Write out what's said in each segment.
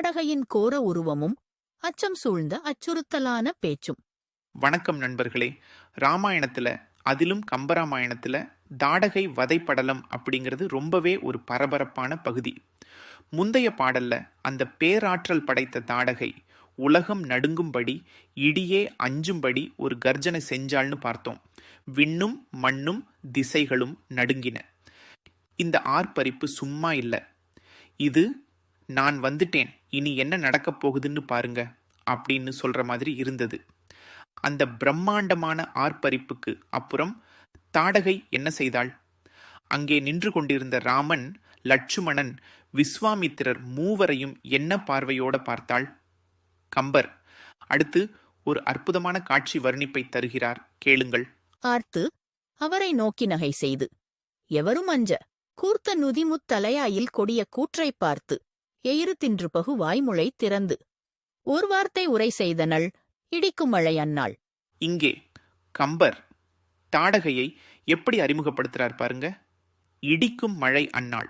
தாடகையின் கோர உருவமும் அச்சம் சூழ்ந்த அச்சுறுத்தலான பேச்சும். வணக்கம் நண்பர்களே. ராமாயணத்துல, அதிலும் கம்பராமாயணத்துல தாடகை வதைப்படலம் அப்படிங்கிறது ரொம்பவே ஒரு பரபரப்பான பகுதி. முந்தைய பாடல்ல அந்த பேராற்றல் படைத்த தாடகை உலகம் நடுங்கும்படி, இடியே அஞ்சும்படி ஒரு கர்ஜனை செஞ்சாள்னு பார்த்தோம். விண்ணும் மண்ணும் திசைகளும் நடுங்கின. இந்த ஆர்ப்பரிப்பு சும்மா இல்லை. இது நான் வந்துட்டேன், இனி என்ன நடக்கப் போகுதுன்னு பாருங்க அப்படின்னு சொல்ற மாதிரி இருந்தது. அந்த பிரம்மாண்டமான ஆர்ப்பரிப்புக்கு அப்புறம் தாடகை என்ன செய்தாள்? அங்கே நின்று கொண்டிருந்த ராமன், லட்சுமணன், விஸ்வாமித்திரர் மூவரையும் என்ன பார்வையோட பார்த்தாள்? கம்பர் அடுத்து ஒரு அற்புதமான காட்சி வர்ணிப்பை தருகிறார், கேளுங்கள். ஆர்த்து அவரை நோக்கி நகை செய்து, எவரும் அஞ்ச கூர்த்த நுதிமுத்தலையாயில் கொடிய கூற்றைப் பார்த்து எயிறு தின்று பகு வாய்முளை திறந்து ஒரு வார்த்தை உரை செய்தனள் இடிக்கும் மழை அன்னாள். இங்கே கம்பர் தாடகையை எப்படி அறிமுகப்படுத்துறார் பாருங்க. இடிக்கும் மழை அன்னாள்.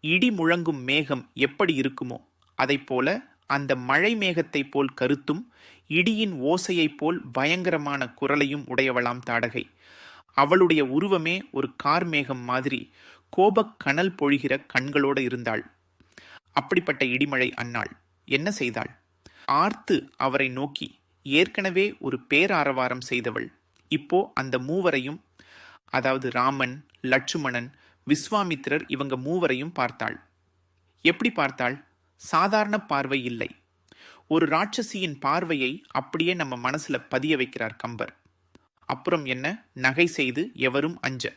இடி முழங்கும் மேகம் எப்படி இருக்குமோ அதைப் போல அந்த மழை மேகத்தைப் போல் கருத்தும், இடியின் ஓசையைப் போல் பயங்கரமான குரலையும் உடையவளாம் தாடகை. அவளுடைய உருவமே ஒரு கார்மேகம் மாதிரி கோபக் கனல் பொழிகிற கண்களோடு இருந்தாள். அப்படிப்பட்ட இடிமழை அன்னாள் என்ன செய்தாள்? ஆர்த்து அவரை நோக்கி ஏற்கனவே ஒரு பேராரவாரம் செய்தவள் இப்போ அந்த மூவரையும், அதாவது ராமன், லட்சுமணன், விஸ்வாமித்திரர், இவங்க மூவரையும் பார்த்தாள். எப்படி பார்த்தாள்? சாதாரண பார்வை இல்லை. ஒரு ராட்சசியின் பார்வையை அப்படியே நம்ம மனசுல பதிய வைக்கிறார் கம்பர். அப்புறம் என்ன? நகை செய்து எவரும் அஞ்ச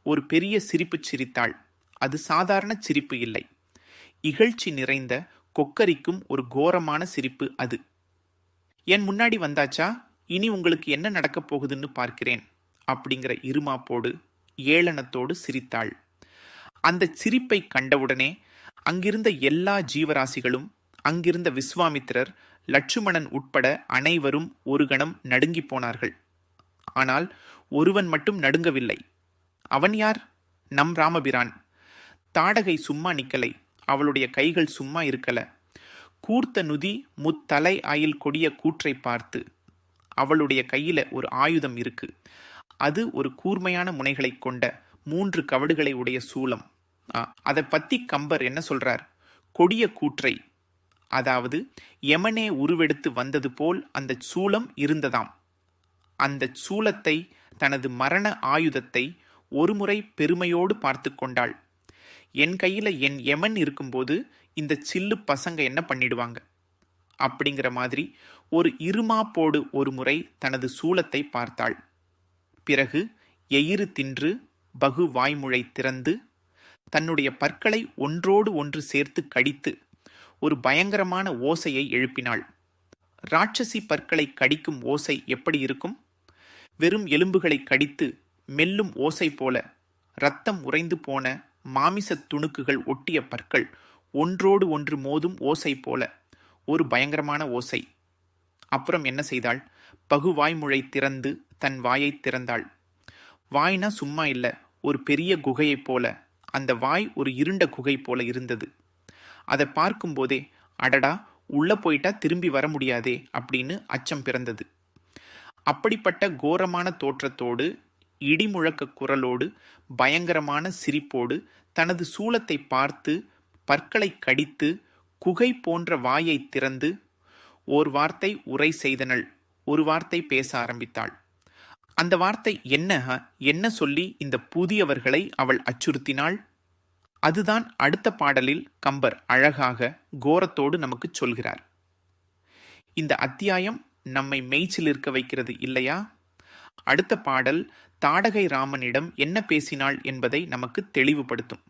ஒரு பெரிய சிரிப்பு சிரித்தாள். அது சாதாரண சிரிப்பு இல்லை, இகழ்ச்சி நிறைந்த கொக்கரிக்கும் ஒரு கோரமான சிரிப்பு அது. என் முன்னாடி வந்தாச்சா, இனி உங்களுக்கு என்ன நடக்கப் போகுதுன்னு பார்க்கிறேன் அப்படிங்கிற இருமாப்போடு, ஏளனத்தோடு சிரித்தாள். அந்த சிரிப்பை கண்டவுடனே அங்கிருந்த எல்லா ஜீவராசிகளும், அங்கிருந்த விஸ்வாமித்திரர், லட்சுமணன் உட்பட அனைவரும் ஒரு கணம் நடுங்கி போனார்கள். ஆனால் ஒருவன் மட்டும் நடுங்கவில்லை. அவன் யார்? நம் ராமபிரான். தாடகை சும்மா நிக்கலை, அவளுடைய கைகள் சும்மா இருக்கல. கூர்த்த நுதி முத்தலை ஆயில் கொடிய கூற்றை பார்த்து, அவளுடைய கையில ஒரு ஆயுதம் இருக்கு. அது ஒரு கூர்மையான முனைகளை கொண்ட 3 கவடுகளை உடைய சூலம். அதை பத்தி கம்பர் என்ன சொல்றார்? கொடிய கூற்றை, அதாவது யமனே உருவெடுத்து வந்தது போல் அந்த சூலம் இருந்ததாம். அந்த சூலத்தை, தனது மரண ஆயுதத்தை ஒருமுறை பெருமையோடு பார்த்து கொண்டாள். என் கையில என் யமன் இருக்கும்போது இந்த சில்லு பசங்க என்ன பண்ணிடுவாங்க அப்படிங்கிற மாதிரி ஒரு இருமாப்போடு ஒரு முறை தனது சூலத்தை பார்த்தாள். பிறகு எயிறு தின்று பகு வாய்முளை திறந்து தன்னுடைய பற்களை ஒன்றோடு ஒன்று சேர்த்து கடித்து ஒரு பயங்கரமான ஓசையை எழுப்பினாள். ராட்சசி பற்களை கடிக்கும் ஓசை எப்படி இருக்கும்? வெறும் எலும்புகளை கடித்து மெல்லும் ஓசை போல. இரத்தம் உறைந்து போன மாமிச துணுக்குகள் ஒட்டிய பற்கள் ஒன்றோடு ஒன்று மோதும் ஓசை போல ஒரு பயங்கரமான ஓசை. அப்புறம் என்ன செய்தாள்? பகுவாய்முளை திறந்து தன் வாயை திறந்தாள். வாய்னா சும்மா இல்ல, ஒரு பெரிய குகையைப் போல. அந்த வாய் ஒரு இருண்ட குகை போல இருந்தது. அதை பார்க்கும்போதே, அடடா, உள்ள போயிட்டா திரும்பி வர முடியாதே அப்படின்னு அச்சம் பிறந்தது. அப்படிப்பட்ட கோரமான தோற்றத்தோடு, இடிமுழக்க குரலோடு, பயங்கரமான சிரிப்போடு தனது சூலத்தை பார்த்து பற்களை கடித்து குகை போன்ற வாயை திறந்து ஓர் வார்த்தை உரை செய்தனள். ஒரு வார்த்தை பேச ஆரம்பித்தாள். அந்த வார்த்தை என்ன சொல்லி இந்த புதியவர்களை அவள் அச்சுறுத்தினாள்? அதுதான் அடுத்த பாடலில் கம்பர் அழகாக கோரத்தோடு நமக்கு சொல்கிறார். இந்த அத்தியாயம் நம்மை மெய்ச்சில் இருக்க வைக்கிறது இல்லையா? அடுத்த பாடல் தாடகை ராமனிடம் என்ன பேசினாள் என்பதை நமக்கு தெளிவுபடுத்தும்.